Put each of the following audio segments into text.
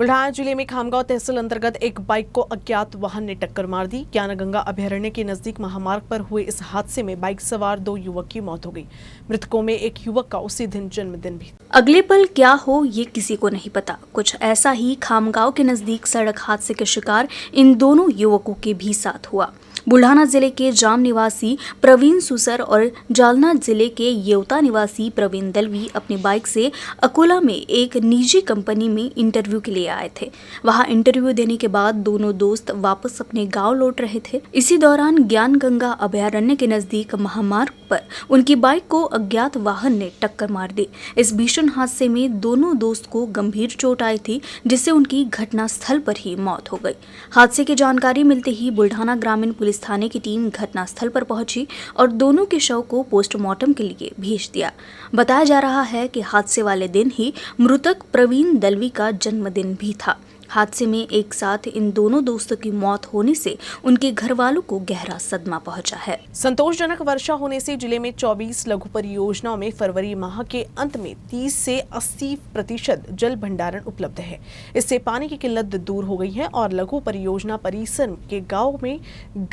बुल्ढाना जिले में खामगांव तहसील अंतर्गत एक बाइक को अज्ञात वाहन ने टक्कर मार दी। ज्ञानगंगा अभयारण्य के नजदीक महामार्ग पर हुए इस हादसे में बाइक सवार 2 युवक की मौत हो गई। मृतकों में एक युवक का उसी दिन जन्मदिन भी। अगले पल क्या हो ये किसी को नहीं पता। कुछ ऐसा ही खामगांव के नजदीक सड़क हादसे के शिकार इन दोनों युवकों के भी साथ हुआ। बुल्ढाना जिले के जाम निवासी प्रवीण सुसर और जालना जिले के येवता निवासी प्रवीण दलवी अपनी बाइक से अकोला में एक निजी कंपनी में इंटरव्यू के लिए आए थे। वहां इंटरव्यू देने के बाद दोनों दोस्त वापस अपने गांव लौट रहे थे। इसी दौरान ज्ञानगंगा अभयारण्य के नजदीक महामार्ग पर उनकी बाइक को अज्ञात वाहन ने टक्कर मार दी। इस भीषण हादसे में दोनों दोस्त को गंभीर चोट आई थी, जिससे उनकी घटनास्थल पर ही मौत हो गई। हादसे की जानकारी मिलते ही बुल्ढाना ग्रामीण पुलिस थाने की टीम घटनास्थल पर पहुंची और दोनों के शव को पोस्टमार्टम के लिए भेज दिया। बताया जा रहा है कि हादसे वाले दिन ही मृतक प्रवीण दलवी का जन्मदिन भी था। हादसे में एक साथ इन दोनों दोस्तों की मौत होने से उनके घर वालों को गहरा सदमा पहुंचा है। संतोषजनक वर्षा होने से जिले में 24 लघु परियोजनाओं में फरवरी माह के अंत में 30 से 80% जल भंडारण उपलब्ध है। इससे पानी की किल्लत दूर हो गई है और लघु परियोजना परिसर के गाँव में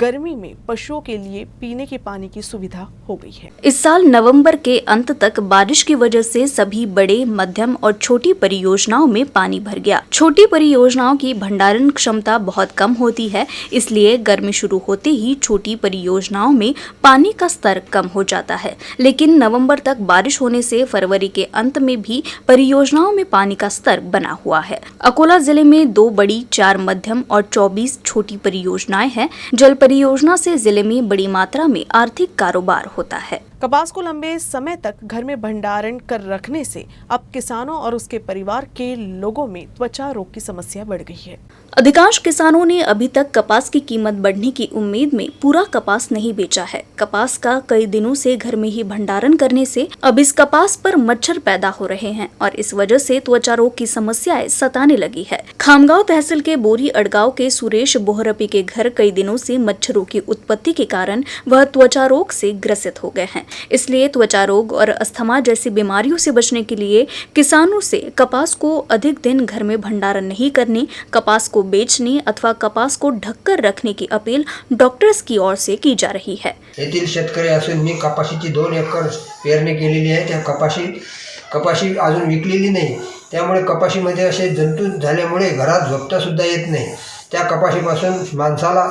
गर्मी में पशुओं के लिए पीने के पानी की सुविधा हो गई है। इस साल नवंबर के अंत तक बारिश की वजह से सभी बड़े, मध्यम और छोटी परियोजनाओं में पानी भर गया। छोटी परियोजनाओं की भंडारण क्षमता बहुत कम होती है, इसलिए गर्मी शुरू होते ही छोटी परियोजनाओं में पानी का स्तर कम हो जाता है। लेकिन नवंबर तक बारिश होने से फरवरी के अंत में भी परियोजनाओं में पानी का स्तर बना हुआ है। अकोला जिले में 2 बड़ी, 4 मध्यम और 24 छोटी परियोजनाएं हैं। जल परियोजना से जिले में बड़ी मात्रा में आर्थिक कारोबार होता है। कपास को लंबे समय तक घर में भंडारण कर रखने से अब किसानों और उसके परिवार के लोगों में त्वचा रोग की समस्या बढ़ गई है। अधिकांश किसानों ने अभी तक कपास की कीमत बढ़ने की उम्मीद में पूरा कपास नहीं बेचा है। कपास का कई दिनों से घर में ही भंडारण करने से अब इस कपास पर मच्छर पैदा हो रहे हैं और इस वजह से त्वचा रोग की समस्याएं सताने लगी है। खामगांव तहसील के बोरी अड़गांव के सुरेश बोहरपी के घर कई दिनों से मच्छरों की उत्पत्ति के कारण वह त्वचा रोग से ग्रसित हो गए हैं। इसलिए त्वचा रोग और अस्थमा जैसी बीमारियों से बचने के लिए किसानों से कपास को अधिक दिन घर में भंडारण नहीं करने, कपास को बेचने अथवा कपास को ढककर रखने की अपील डॉक्टर्स की ओर से की जा रही है। येथील शेतकरी असून मी कपाशीची 2 एकर पेरणी केलेली आहे। त्या कपाशी अजून विकलेली नाही, त्यामुळे कपाशीमध्ये असे जंतू झाल्यामुळे घरात झोपता सुद्धा येत नाही। त्या कपाशीपासून माणसाला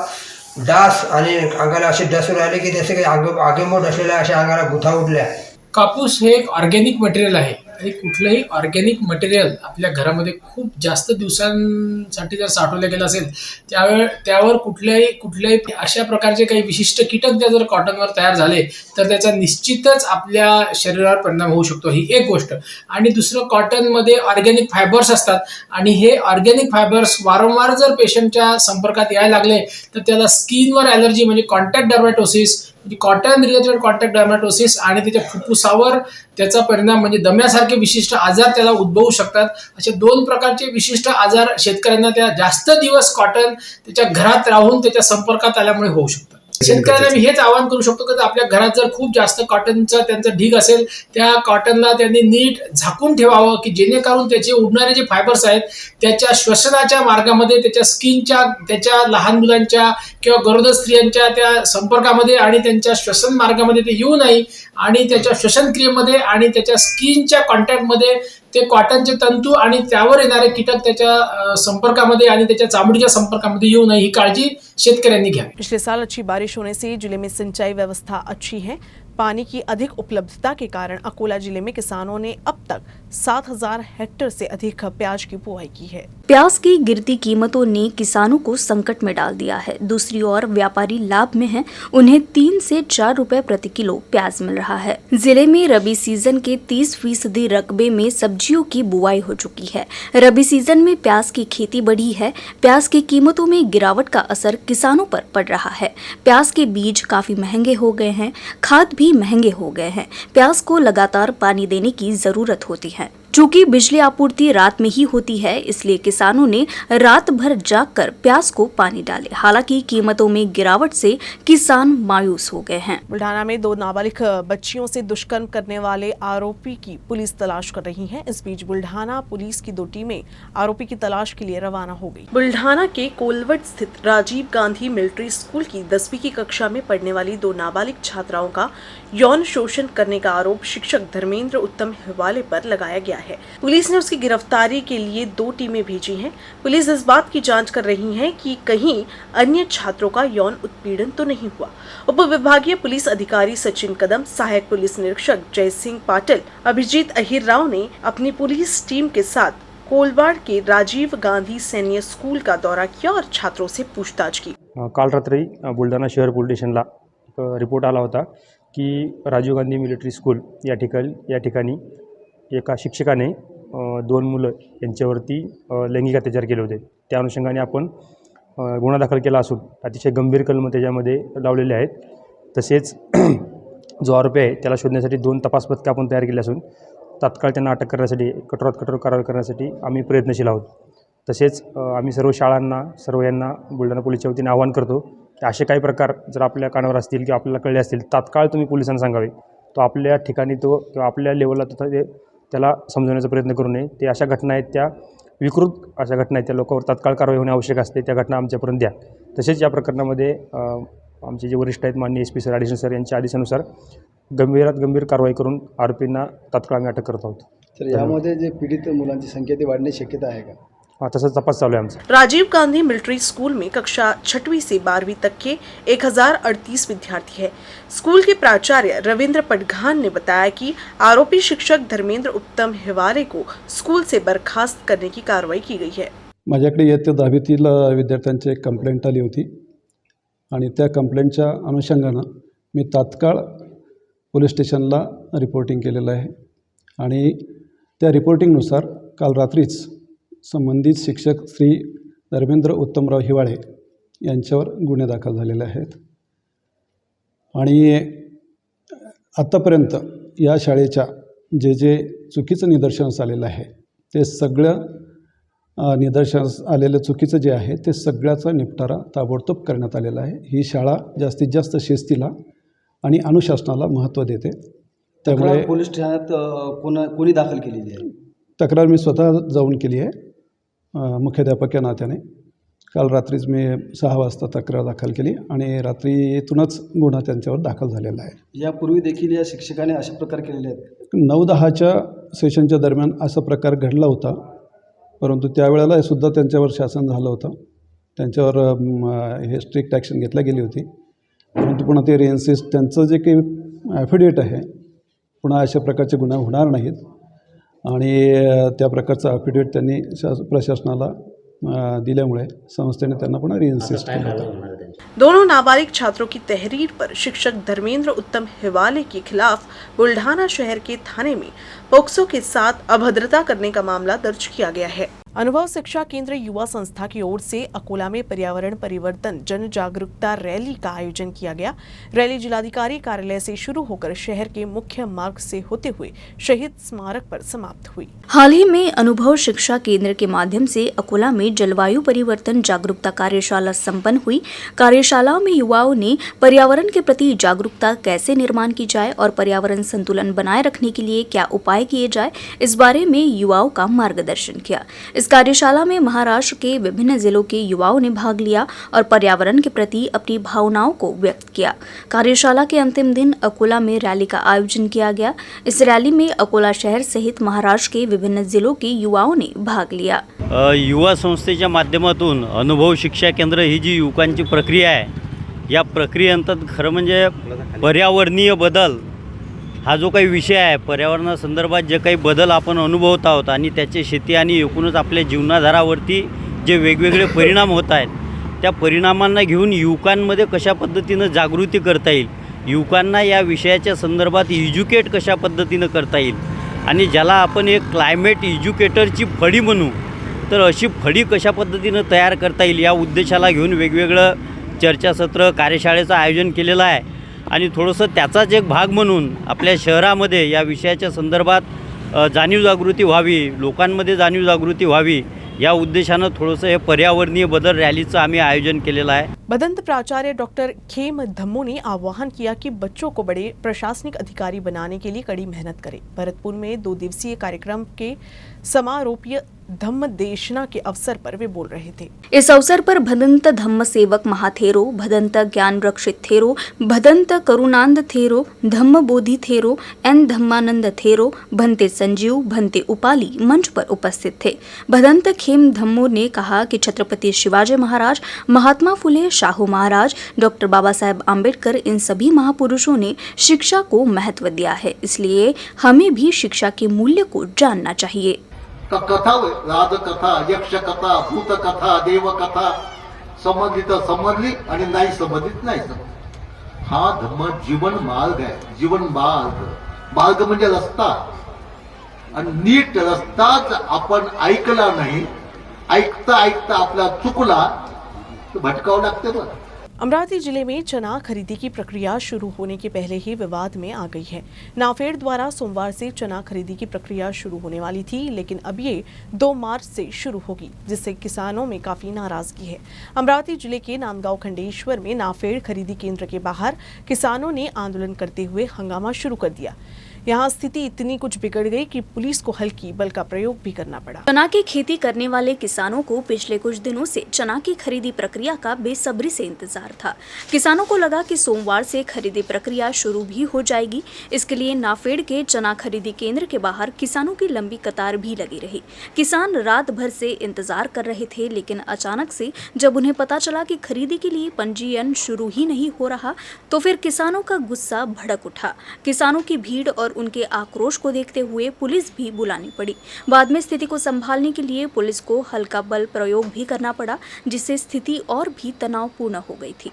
डास आणि अंगाला असे डास राहिले की त्याचे काही आगेमोड असलेल्या अशा अंगाला गुथा उठल्या। कापूस हे एक ऑर्गॅनिक मटेरियल आहे आणि कुठलंही ऑर्गॅनिक मटेरियल आपल्या घरामध्ये खूप जास्त दिवसांसाठी जर साठवलं गेलं असेल त्यावर कुठल्याही अशा प्रकारचे काही विशिष्ट कीटक जर कॉटनवर तयार झाले तर त्याचा निश्चितच आपल्या शरीरावर परिणाम होऊ शकतो। ही एक गोष्ट। आणि दुसरं, कॉटनमध्ये ऑर्गॅनिक फायबर्स असतात आणि हे ऑर्गॅनिक फायबर्स वारंवार जर पेशंटच्या संपर्कात यायला लागले तर त्याला स्किनवर ॲलर्जी म्हणजे कॉन्टॅक्ट डर्मॅटोसिस, कॉटन रिलेटेड कॉन्टॅक्ट डर्मॅटोसिस आणि त्याच्या फुफ्फुसावर त्याचा परिणाम म्हणजे दम्यासारखे विशिष्ट आजार त्याला उद्भवू शकतात। असे 2 प्रकारचे विशिष्ट आजार शेतकऱ्यांना त्या जास्त दिवस कॉटन त्याच्या घरात राहून त्याच्या संपर्कात आल्यामुळे होऊ शकतात। शेतकऱ्यांना मी हेच आवाहन करू शकतो की आपल्या घरात जर खूप जास्त कॉटनचा त्यांचा ढीग असेल, त्या कॉटनला त्यांनी नीट झाकून ठेवावं की जेणेकरून त्याचे उडणारे जे फायबर्स आहेत त्याच्या श्वसनाच्या मार्गामध्ये, त्याच्या स्किनच्या, त्याच्या लहान मुलांच्या किंवा गरोदर स्त्रियांच्या त्या संपर्कामध्ये आणि त्यांच्या श्वसन मार्गामध्ये ते येऊ नये आणि त्याच्या श्वसन क्रियेमध्ये आणि त्याच्या स्किनच्या कॉन्टॅक्टमध्ये ते कॉटनचे तंतू आणि त्यावर येणारे कीटक त्याच्या संपर्कामध्ये आणि त्याच्या चामडीच्या संपर्कामध्ये येऊ नये, ही काळजी शेतकऱ्यांनी घ्यावी। पिछले साल अच्छी बारिश होने से जिले में सिंचाई व्यवस्था अच्छी है। पानी की अधिक उपलब्धता के कारण अकोला जिले में किसानों ने अब तक 7000 हेक्टेयर से अधिक प्याज की बुआई की है। प्याज की गिरती कीमतों ने किसानों को संकट में डाल दिया है। दूसरी ओर व्यापारी लाभ में हैं, उन्हें 3 से 4 रुपए प्रति किलो प्याज मिल रहा है। जिले में रबी सीजन के 30% रकबे में सब्जियों की बुआई हो चुकी है। रबी सीजन में प्याज की खेती बढ़ी है। प्याज की कीमतों में गिरावट का असर किसानों पर पड़ रहा है। प्याज के बीज काफी महंगे हो गए हैं, खाद भी महंगे हो गए हैं। प्याज को लगातार पानी देने की जरूरत होती है। चूंकि बिजली आपूर्ति रात में ही होती है, इसलिए किसानों ने रात भर जागकर प्याज को पानी डाले। हालांकि कीमतों में गिरावट से किसान मायूस हो गए हैं। बुल्ढाना में 2 नाबालिग बच्चियों से दुष्कर्म करने वाले आरोपी की पुलिस तलाश कर रही है। इस बीच बुल्ढाना पुलिस की 2 टीमें आरोपी की तलाश के लिए रवाना हो गई। बुल्ढाना के कोलवट स्थित राजीव गांधी मिलिट्री स्कूल की 10वीं की कक्षा में पढ़ने वाली 2 नाबालिग छात्राओं का यौन शोषण करने का आरोप शिक्षक धर्मेंद्र उत्तम हिवाले पर लगाया गया है। पुलिस ने उसकी गिरफ्तारी के लिए 2 टीमें भेजी हैं। पुलिस इस बात की जांच कर रही है कि कहीं अन्य छात्रों का यौन उत्पीड़न तो नहीं हुआ। उप विभागीय पुलिस अधिकारी सचिन कदम, सहायक पुलिस निरीक्षक जय सिंह पाटिल, अभिजीत अहिर राव ने अपनी पुलिस टीम के साथ कोलवाड़ के राजीव गांधी सैन्य स्कूल का दौरा किया और छात्रों से पूछताछ की। काल रात्री बुलढाणा शहर पोलीस स्टेशनला रिपोर्ट आला होता की राजीव गांधी मिलिटरी स्कूल या ठिकाणी एका शिक्षकाने 2 मुलं यांच्यावरती लैंगिक अत्याचार केले होते। त्या अनुषंगाने आपण गुन्हा दाखल केला असून अतिशय गंभीर कलम त्याच्यामध्ये लावलेले आहेत। तसेच जो आरोपी आहे त्याला शोधण्यासाठी 2 तपास पथकं आपण तयार केली असून तात्काळ त्यांना अटक करण्यासाठी कठोरात कठोर कारवाई करण्यासाठी आम्ही प्रयत्नशील आहोत। तसेच आम्ही सर्व शाळांना यांना बुलढाणा पोलीसच्या वतीने आवाहन करतो की असे काही प्रकार जर आपल्या कानावर असतील किंवा आपल्याला कळले असतील तात्काळ तुम्ही पोलिसांना सांगावे। तो आपल्या ठिकाणी तो किंवा आपल्या लेवलला त्याला समजवण्याचा प्रयत्न करू नये। ते अशा घटना आहेत त्या विकृत अशा घटना आहेत त्या लोकांवर तात्काळ कारवाई होणे आवश्यक असते। त्या घटना आमच्यापर्यंत द्या। तसेच या प्रकरणामध्ये आमचे जे वरिष्ठ आहेत माननीय SP सर, ॲडिशनल सर यांच्या आदेशानुसार गंभीरात गंभीर कारवाई करून आरोपींना तात्काळ आम्ही अटक करत आहोत। तर यामध्ये जे पीडित मुलांची संख्या ती वाढण्याची शक्यता आहे का? हाँ, तसंच तपास चालू है आमचा। राजीव गांधी मिलिट्री स्कूल में कक्षा 6वीं से 12वीं तक के 1038 विद्यार्थी है। स्कूल के प्राचार्य रविंद्र पटघान ने बताया कि आरोपी शिक्षक धर्मेंद्र उत्तम हिवाले को स्कूल से बर्खास्त करने की कार्रवाई की गई है। माझ्याकडे इयत्ता 10वीतील विद्यार्थ्यांची एक कंप्लेंट आली होती आणि त्या कंप्लेंटच्या अनुषंगानं मी तात्काळ पोलीस स्टेशनला रिपोर्टिंग केलेलं आहे आणि त्या रिपोर्टिंगनुसार काल रात्रीच संबंधित शिक्षक श्री धर्मेंद्र उत्तमराव हिवाळे यांच्यावर गुन्हे दाखल झालेले आहेत आणि आत्तापर्यंत या शाळेच्या जे चुकीचं निदर्शनास आलेलं आहे ते सगळं निदर्शनास आलेलं चुकीचं जे आहे ते सगळ्याचा निपटारा ताबडतोब करण्यात आलेला आहे। ही शाळा जास्तीत जास्त शिस्तीला आणि अनुशासनाला महत्त्व देते। त्यामुळे पोलीस ठाण्यात कोणी दाखल केलेली आहे? तक्रार मी स्वतः जाऊन केली आहे मुख्याध्यापक या नात्याने। काल रात्रीच मी 6 वाजता तक्रार दाखल केली आणि रात्रीतूनच गुन्हा त्यांच्यावर दाखल झालेला आहे। यापूर्वी देखील या शिक्षकाने अशा प्रकार केलेले आहेत? 9-10च्या सेशनच्या दरम्यान असा प्रकार घडला होता, परंतु त्यावेळेला सुद्धा त्यांच्यावर शासन झालं होतं। त्यांच्यावर हे स्ट्रिक्ट ॲक्शन घेतली गेली होती, परंतु पुन्हा ते रिएन्सिस्ट त्यांचं जे काही ॲफिडेविट आहे पुन्हा अशा प्रकारचे गुन्हे होणार नाहीत आणि त्या प्रकारचा ॲफिडेविट त्यांनी प्रशासनाला दिल्यामुळे संस्थेने त्यांना पुन्हा रिएन्सिस्ट केलं होतं। दोनों नाबालिग छात्रों की तहरीर पर शिक्षक धर्मेंद्र उत्तम हिवाले के खिलाफ बुल्ढाना शहर के थाने में पोक्सो के साथ अभद्रता करने का मामला दर्ज किया गया है। अनुभव शिक्षा केंद्र युवा संस्था की ओर से अकोला में पर्यावरण परिवर्तन जन जागरूकता रैली का आयोजन किया गया। रैली जिलाधिकारी कार्यालय से शुरू होकर शहर के मुख्य मार्ग से होते हुए शहीद स्मारक पर समाप्त हुई। हाल ही में अनुभव शिक्षा केंद्र के माध्यम से अकोला में जलवायु परिवर्तन जागरूकता कार्यशाला संपन्न हुई। कार्यशाला में युवाओं ने पर्यावरण के प्रति जागरूकता कैसे निर्माण की जाए और पर्यावरण संतुलन बनाए रखने के लिए क्या उपाय किए जाए, इस बारे में युवाओं का मार्गदर्शन किया। इस कार्यशाला में महाराष्ट्र के विभिन्न जिलों के युवाओं ने भाग लिया और पर्यावरण के प्रति अपनी भावनाओं को व्यक्त किया। कार्यशाला के अंतिम दिन अकोला में रैली का आयोजन किया गया। इस रैली में अकोला शहर सहित महाराष्ट्र के विभिन्न जिलों के युवाओं ने भाग लिया। युवा संस्थेच्या माध्यमातून अनुभव शिक्षा केंद्र ही जी युवकांची प्रक्रिया आहे, या प्रक्रियेअंतर्गत खरं म्हणजे पर्यावरणीय बदल हा जो काही विषय आहे, पर्यावरणासंदर्भात जे काही बदल आपण अनुभवत आहोत आणि त्याचे शेती आणि एकूणच आपल्या जीवनाधारावरती जे वेगवेगळे परिणाम होत आहेत, त्या परिणामांना घेऊन युवकांमध्ये कशा पद्धतीनं जागृती करता येईल, युवकांना या विषयाच्या संदर्भात एज्युकेट कशा पद्धतीनं करता येईल आणि ज्याला आपण एक क्लायमेट एज्युकेटरची फळी म्हणू, तर अशी फळी कशा पद्धतीनं तयार करता येईल या उद्देशाला घेऊन वेगवेगळं चर्चासत्र कार्यशाळेचं आयोजन केलेलं आहे। आणि थोडंसं त्याचाच एक भाग म्हणून आपल्या शहरामध्ये या विषयाच्या संदर्भात जाणीव जागृती व्हावी, लोकांमध्ये जाणीव जागृती व्हावी, या उद्देशानं थोडंसं हे पर्यावरणीय बदल रॅलीचं आम्ही आयोजन केलेलं आहे। भदंत प्राचार्य डॉक्टर खेम धम्मो ने आह्वान किया कि बच्चों को बड़े प्रशासनिक अधिकारी बनाने के लिए कड़ी मेहनत करें। भरतपुर में 2 दिवसीय कार्यक्रम के समारोपीय धम्म देशना के अवसर पर वे बोल रहे थे। इस अवसर पर भदंत धम्म सेवक महाथेरो, भदंत ज्ञान रक्षित थेरो, भदंत करुणानंद थेरो, धम्म बोधि थेरो, एन धम्मानंद थेरो, भंते संजीव, भंते उपाली मंच पर उपस्थित थे। भदंत खेम धम्मो ने कहा कि छत्रपति शिवाजी महाराज, महात्मा फुले, शाहू महाराज, डॉक्टर बाबा साहेब आम्बेडकर, इन सभी महापुरुषों ने शिक्षा को महत्व दिया है, इसलिए हमें भी शिक्षा के मूल्य को जानना चाहिए। कथा, राजकथा, यक्षकथा, भूतकथा, देवकथा समजली तर समजली आणि नाही समजलीत नाही समजली। हा धम्म जीवन मार्ग आहे, जीवन मार्ग म्हणजे रस्ता, आणि नीट रस्ताच आपण ऐकला नाही, ऐकता ऐकता आपला चुकला तर भटकावं लागते बरं। अमरावती जिले में चना खरीदी की प्रक्रिया शुरू होने के पहले ही विवाद में आ गई है। नाफेड द्वारा सोमवार से चना खरीदी की प्रक्रिया शुरू होने वाली थी, लेकिन अब ये 2 मार्च से शुरू होगी, जिससे किसानों में काफी नाराजगी है। अमरावती जिले के नांदगांव खंडेश्वर में नाफेड खरीदी केंद्र के बाहर किसानों ने आंदोलन करते हुए हंगामा शुरू कर दिया। यहाँ स्थिति इतनी कुछ बिगड़ गई कि पुलिस को हल्की बल का प्रयोग भी करना पड़ा। चना की खेती करने वाले किसानों को पिछले कुछ दिनों से चना की खरीदी प्रक्रिया का बेसब्री से इंतजार था। किसानों को लगा कि सोमवार से खरीदी प्रक्रिया शुरू भी हो जाएगी। इसके लिए नाफेड के चना खरीदी केंद्र के बाहर किसानों की लंबी कतार भी लगी रही। किसान रात भर से इंतजार कर रहे थे, लेकिन अचानक से जब उन्हें पता चला कि खरीदी के लिए पंजीयन शुरू ही नहीं हो रहा, तो फिर किसानों का गुस्सा भड़क उठा। किसानों की भीड़ और उनके आक्रोश को देखते हुए पुलिस भी बुलानी पड़ी। बाद में स्थिति को संभालने के लिए पुलिस को हल्का बल प्रयोग भी करना पड़ा, जिससे स्थिति और भी तनावपूर्ण हो गई थी।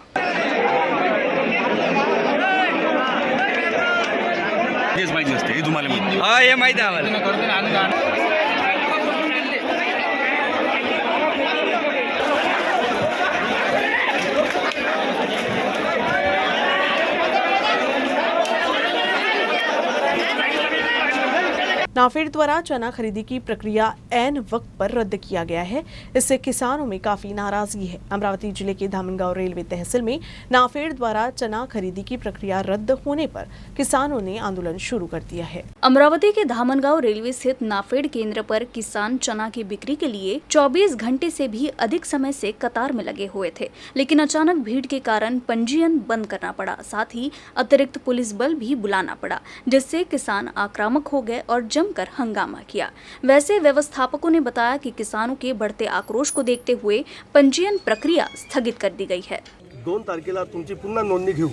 नाफेड द्वारा चना खरीदी की प्रक्रिया ऐन वक्त पर रद्द किया गया है। इससे किसानों में काफी नाराजगी है। अमरावती जिले के धामनगांव रेलवे तहसील में नाफेड द्वारा चना खरीदी की प्रक्रिया रद्द होने पर किसानों ने आंदोलन शुरू कर दिया है। अमरावती के धामनगांव रेलवे स्थित नाफेड केंद्र पर किसान चना की बिक्री के लिए 24 घंटे से भी अधिक समय से कतार में लगे हुए थे, लेकिन अचानक भीड़ के कारण पंजीयन बंद करना पड़ा। साथ ही अतिरिक्त पुलिस बल भी बुलाना पड़ा, जिससे किसान आक्रामक हो गए और कर हंगामा किया। वैसे व्यवस्थापकों ने बताया कि किसानों के बढ़ते आक्रोश को देखते हुए पंजीयन प्रक्रिया स्थगित कर दी गई है। 2 तारखेला तुमची पुन्हा नोंदणी घेऊ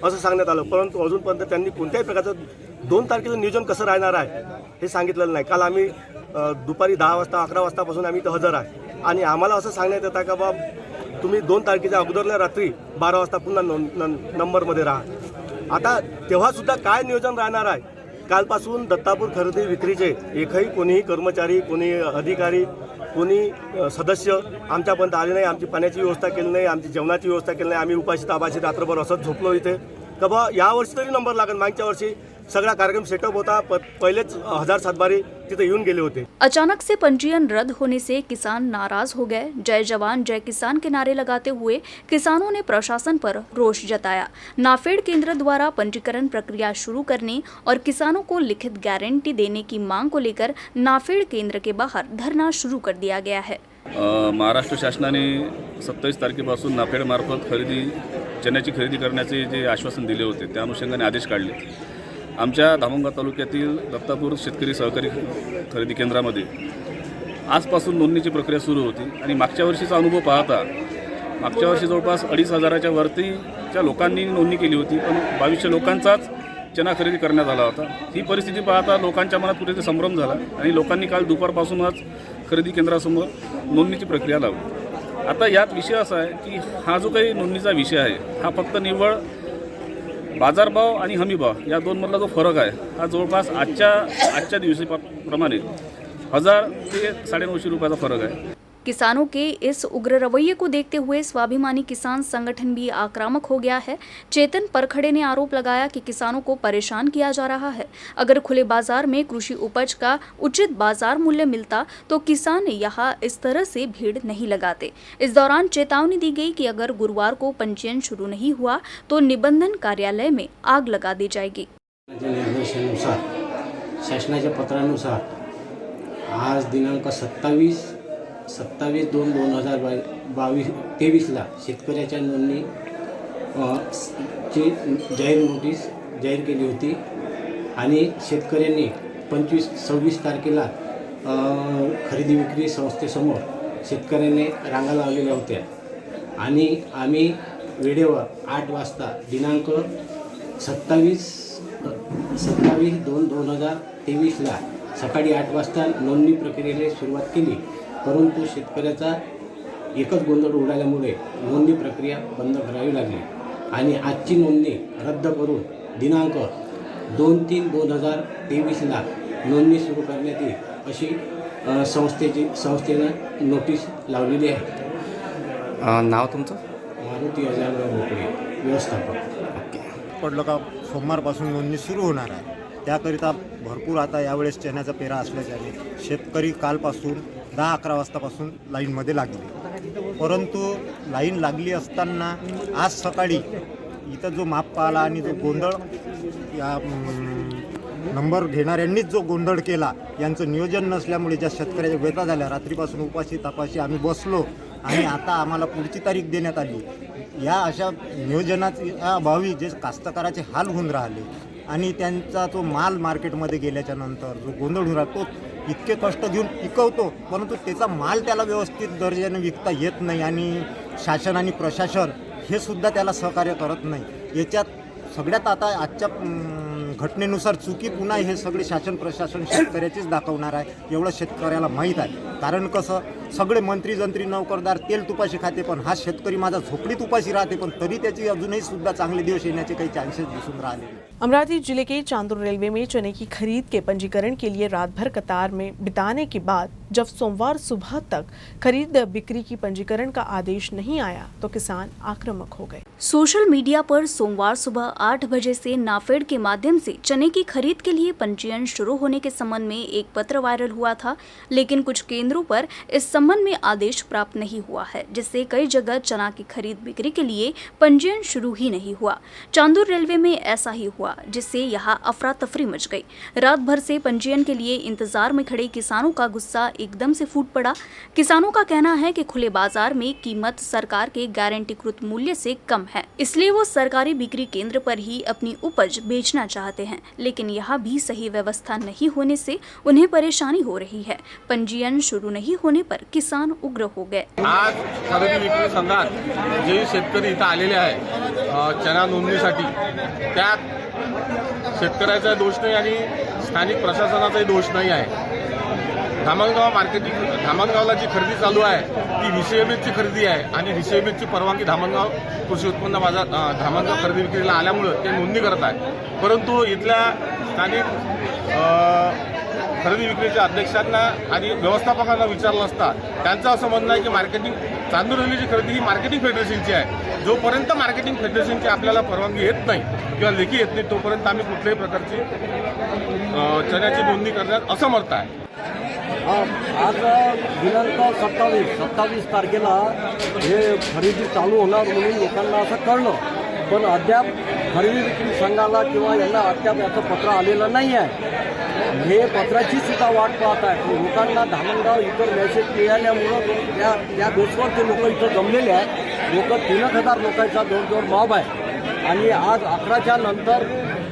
असं सांगण्यात आलं, परंतु अजूनपर्यंत त्यांनी कोणत्याही प्रकारचं 2 तारखेचं नियोजन कसं राहणार आहे हे सांगितलेलं नाही। काल आम्ही दुपारी 10 वाजता 11 वाजतापासून आम्ही इथं हजर आहे, आणि आम्हाला असं सांगण्यात येतं का बाबा तुम्ही 2 तारखेच्या अगोदरल्या रात्री 12 वाजता पुन्हा नंबरमध्ये राहा। आता तेव्हासुद्धा काय नियोजन राहणार आहे? कालपासून दत्तापूर खरेदी विक्रीचे एकही कोणीही कर्मचारी, कोणी अधिकारी, कोणी सदस्य आमच्यापर्यंत आले नाही। आमची पाण्याची व्यवस्था केली नाही, आमची जेवणाची व्यवस्था केली नाही। आम्ही उपाशी तापाशी रात्रभर असंच झोपलो इथे। का बा यावर्षी तरी नंबर लागेल। मागच्या वर्षी सगळा कार्यक्रम सेटअप होता, पहिलेच 1000 सातबारी तिथे येऊन गेले होते। अचानक से पंजीयन रद्द होने से किसान नाराज हो गए। जय जवान जय किसान के नारे लगाते हुए किसानों ने प्रशासन पर रोष जताया। नाफेड केंद्र द्वारा पंजीकरण प्रक्रिया शुरू करने और किसानों को लिखित गारंटी देने की मांग को लेकर नाफेड केंद्र के बाहर धरना शुरू कर दिया गया है। महाराष्ट्र शासनाने 27 तारखेपासून नाफेड मार्फत चण्याची खरेदी करण्याचे जे आश्वासन दिले होते, त्या अनुषंगाने आदेश काढले। आमच्या धामनगाव तालुक्यातील दत्तापूर शेतकरी सहकारी खरेदी केंद्रामध्ये आजपासून नोंदणीची प्रक्रिया सुरू होती, आणि मागच्या वर्षीचा अनुभव पाहता मागच्या वर्षी जवळपास 2500च्या वरतीच्या लोकांनी नोंदणी केली होती, पण 2200 लोकांचाच चना खरेदी करण्यात आला होता। ही परिस्थिती पाहता लोकांच्या मनात कुठेतरी संभ्रम झाला, आणि लोकांनी काल दुपारपासूनच खरेदी केंद्रासमोर नोंदणीची प्रक्रिया लावली। आता यात विषय असा आहे की हा जो काही नोंदणीचा विषय आहे, हा फक्त निव्वळ बाजारभाव आणि हमीभाव या दोनमधला जो फरक आहे, हा जवळपास आजच्या दिवशीप्रमाणे 1000 ते 950 रुपयाचा फरक आहे। किसानों के इस उग्र रवैये को देखते हुए स्वाभिमानी किसान संगठन भी आक्रामक हो गया है। चेतन परखड़े ने आरोप लगाया कि किसानों को परेशान किया जा रहा है। अगर खुले बाजार में कृषि उपज का उचित बाजार मूल्य मिलता तो किसान यहाँ इस तरह से भीड़ नहीं लगाते। इस दौरान चेतावनी दी गई कि अगर गुरुवार को पंजीयन शुरू नहीं हुआ तो निबंधन कार्यालय में आग लगा दी जाएगी। निर्देशानुसार शासनाच्या पत्रानुसार आज दिनांक 27/2/2023ला शेतकऱ्याच्या नोंदणी ची जाहीर नोटीस जाहीर केली होती आणि शेतकऱ्यांनी 25-26 तारखेला खरेदी विक्री संस्थेसमोर शेतकऱ्यांनी रांगा लावलेल्या होत्या आणि आम्ही वेळेवर 8 वाजता दिनांक 27/2/2023ला सकाळी 8 वाजता नोंदणी प्रक्रियेला सुरुवात केली, परंतु शेतकऱ्याचा एकच गोंधळ उडाल्यामुळे नोंदणी प्रक्रिया बंद करावी लागली आणि आजची नोंदणी रद्द करून दिनांक 2/3/2023ला नोंदणी सुरू करण्यात येईल अशी संस्थेनं नोटीस लावलेली आहे। नाव तुमचं? मारुती अजानराव भोकरे, व्यवस्थापक। पडलं का सोमवारपासून नोंदणी सुरू होणार आहे, त्याकरिता भरपूर आता यावेळेस चण्याचा पेरा असल्याच्याने शेतकरी कालपासून 10-11 वाजतापासून लाईनमध्ये लागले, परंतु लाईन लागली असताना आज सकाळी इथं जो माप पाहिला आणि जो गोंधळ या नंबर घेणाऱ्यांनीच जो गोंधळ केला, यांचं नियोजन नसल्यामुळे ज्या शेतकऱ्याच्या व्यथा झाल्या, रात्रीपासून उपाशी तापाशी आम्ही बसलो आणि आता आम्हाला पुढची तारीख देण्यात आली। या अशा नियोजनाच्या अभावी जे कास्तकाराचे हाल होऊन राहिले आणि त्यांचा तो माल मार्केटमध्ये गेल्याच्या नंतर जो गोंधळ होऊन राहिला, तो इतके कष्ट घेऊन पिकवतो परंतु त्याचा माल त्याला व्यवस्थित दर्जाने विकता येत नाही आणि शासन आणि प्रशासन हे सुद्धा त्याला सहकार्य करत नाही। याच्यात सगळ्यात आता आजच्या घटनेनुसार चुकी पुन्हा हे सगळे शासन प्रशासन शेतकऱ्याचीच दाखवणार आहे, एवढं शेतकऱ्याला माहीत आहे। कारण कसं सगळे मंत्री जंत्री नौकरदार तेल तुपाशी खाते, पण हा शेतकरी माझा झोपडीत उपाशी राहते, पण तरी त्याची अजूनही सुद्धा चांगले दिवस येण्याचे काही चांसेस दिसून राहिले। अमरावती जिले के चांदूर रेलवे में चने की खरीद के पंजीकरण के लिए रात भर कतार में बिताने के बाद जब सोमवार सुबह तक खरीद बिक्री की पंजीकरण का आदेश नहीं आया तो किसान आक्रामक हो गए। सोशल मीडिया पर सोमवार सुबह 8 बजे से नाफेड के माध्यम से चने की खरीद के लिए पंजीयन शुरू होने के संबंध में एक पत्र वायरल हुआ था, लेकिन कुछ केंद्रों पर इस संबंध में आदेश प्राप्त नहीं हुआ है, जिससे कई जगह चना की खरीद बिक्री के लिए पंजीयन शुरू ही नहीं हुआ। चांदूर रेलवे में ऐसा ही हुआ, जिससे यहाँ अफरा तफरी मच गई। रात भर से पंजीयन के लिए इंतजार में खड़े किसानों का गुस्सा एकदम से फूट पड़ा। किसानों का कहना है कि खुले बाजार में कीमत सरकार के गारंटीकृत मूल्य से कम है, इसलिए वो सरकारी बिक्री केंद्र पर ही अपनी उपज बेचना चाहते हैं, लेकिन यहाँ भी सही व्यवस्था नहीं होने से उन्हें परेशानी हो रही है। पंजीयन शुरू नहीं होने पर किसान उग्र हो गए। आज खरेदी विक्री संघात जे शेतकरी इथं आलेले आहे चना नोंदणीसाठी, त्यात शेतकऱ्याचा दोष नाही आणि स्थानिक प्रशासनाचाही दोष नाही आहे। धामणगावला जी खरेदी चालू आहे ती व्हीसीएमएसची खरेदी आहे आणि व्हीसीएमएसची परवानगी धामणगाव कृषी उत्पन्न बाजार धामणगाव खरेदी विक्रीला आल्यामुळे ते नोंदणी करत आहे, परंतु इथल्या स्थानिक खरेदी विक्रीच्या अध्यक्षांना आणि व्यवस्थापकांना विचारलं असता त्यांचं असं म्हणणं आहे की मार्केटिंग चांदूर रेल्वेची खरेदी ही मार्केटिंग फेडरेशनची आहे। जोपर्यंत मार्केटिंग फेडरेशनची आपल्याला परवानगी येत नाही किंवा लेखी येत नाही तोपर्यंत आम्ही कुठल्याही प्रकारची चण्याची नोंदणी करण्यात असमर्थ आहे। आज दिनांक 27 तारखेला हे खरेदी चालू होणार म्हणून लोकांना असं कळलं, पण अद्याप खरेदी विक्री संघाला किंवा यांना अद्याप याचं पत्र आलेलं नाही आहे। हे पत्राची सुद्धा वाट पाहत आहे। लोकांना धामणगाव इतर मेसेज मिळाल्यामुळं त्या बेसवर ते लोक इथं जमलेले आहेत। लोक 3,000 लोकांचा जवळजवळ मॉब आहे आणि आज 11च्या नंतर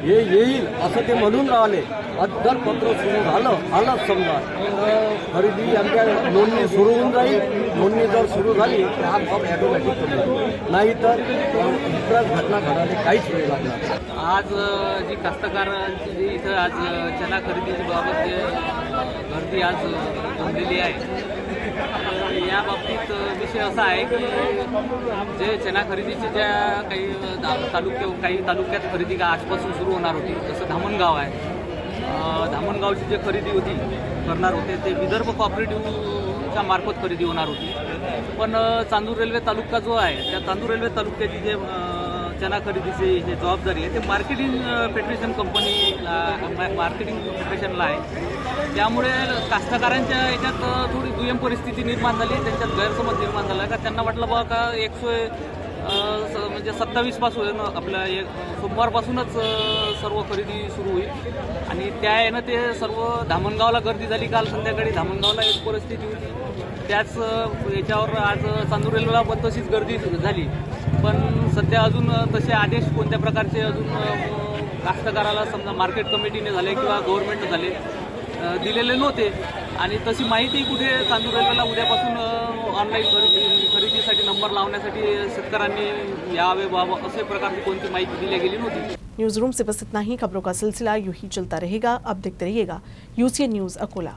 हे येईल असं ते म्हणून राहिले। जर पत्र सुरू आलं समजा तर खरेदी आमच्या नोंदणी सुरू होऊन जाईल। नोंदणी जर सुरू झाली तर हा मॉब ॲटोमॅटिक होईल, नाही तर इतर घटना घडायला काहीच वेळ लागणार। आज जी कास्तकारांची जी इथं आज चना खरेदीची बाबत जे गर्दी आज जमलेली आहे, या बाबतीत विषय असा आहे की जे चना खरेदीचे ज्या काही तालुक्यात खरेदी आजपासून सुरू होणार होती, जसं धामणगाव आहे, धामणगावची जे खरेदी होती करणार होते ते विदर्भ कोऑपरेटिव्ह रेल्वेच्या मार्फत खरेदी होणार होती. पण चांदूर रेल्वे तालुका जो आहे त्या चांदूर रेल्वे तालुक्याची जे चना खरेदीची जे जबाबदारी आहे ते मार्केटिंग फेडरेशन कंपनीला मार्केटिंग फेडरेशनला आहे. त्यामुळे कास्तकारांच्या याच्यात थोडी दुय्यम परिस्थिती निर्माण झाली, त्यांच्यात गैरसमज निर्माण झाला का त्यांना वाटलं बा का 27 पासून आपल्या सोमवारपासूनच सर्व खरेदी सुरू होईल आणि त्या यानं ते सर्व धामणगावला गर्दी झाली. काल संध्याकाळी धामणगावला एक परिस्थिती होती. त्याच याच्यावर आज चांदूर रेल्वेला पण तशीच गर्दी झाली. पण सध्या अजून तसे आदेश कोणत्या प्रकारचे अजून कास्तकाराला समजा मार्केट कमिटीने झाले किंवा गव्हर्नमेंटने झाले दिलेले नव्हते आणि तशी माहिती कुठे चांदूर रेल्वेला उद्यापासून ऑनलाईन खरेदीसाठी नंबर लावण्यासाठी शेतकऱ्यांनी यावे व्हावं असे प्रकारची कोणती माहिती दिली गेली नव्हती. न्यूज़ रूम से बस इतना ही. खबरों का सिलसिला यूं ही चलता रहेगा. अब देखते रहिएगा UCN न्यूज़ अकोला.